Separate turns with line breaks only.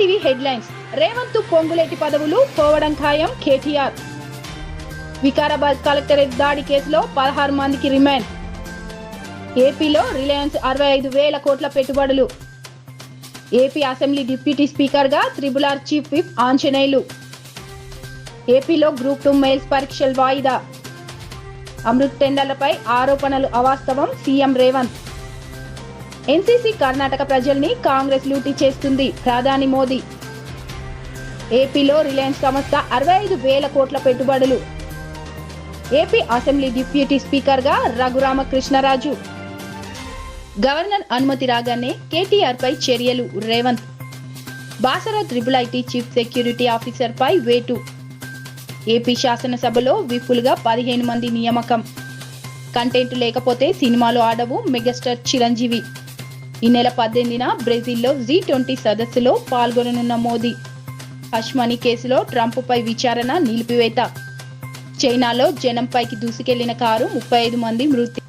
ETV headlines. Revanth Ponguleti పదవులు పోవడం ఖాయం కేటీఆర్. వికారాబాద్ కలెక్టరేట్ దాడి కేసులో 16 మందికి రిమాండ్. ఏపీలో రిలయన్స్ 65,000 కోట్ల పెట్టుబడులు. ఏపీ అసెంబ్లీ డిప్యూటీ స్పీకర్ గా త్రిబుల్-ఆర్ చీఫ్ విప్ ఆంజనేయులు. ఏపీలో గ్రూప్ 2 మెయిన్స్ పరీక్షలు వాయిదా. అమృత్ టెండర్లపై ఆరోపణలు అవాస్తవం సీఎం రేవంత్. ఎన్సీసీ కర్ణాటక ప్రజల్ని కాంగ్రెస్ లూటీ చేస్తుంది ప్రధాని మోదీ. ఏపీలో రిలయన్స్ సంస్థ 65,000 కోట్ల పెట్టుబడులు. ఏపీ అసెంబ్లీ డిప్యూటీ స్పీకర్ గా రఘురామకృష్ణరాజు. గవర్నర్ అనుమతి రాగానే కేటీఆర్ పై చర్యలు Revanth. Basara triple IT chief security officer పై వేటు. ఏపీ శాసనసభలో విపుల్గా 15 మంది నియామకం. కంటెంట్ లేకపోతే సినిమాలు ఆడవు మెగాస్టార్ చిరంజీవి. ఈ నెల 18న బ్రెజిల్లో G20 సదస్సులో పాల్గొననున్న మోదీ. హష్మనీ కేసులో ట్రంప్ పై విచారణ నిలిపివేత. చైనాలో జనంపైకి దూసుకెళ్లిన కారు 35 మంది మృతి.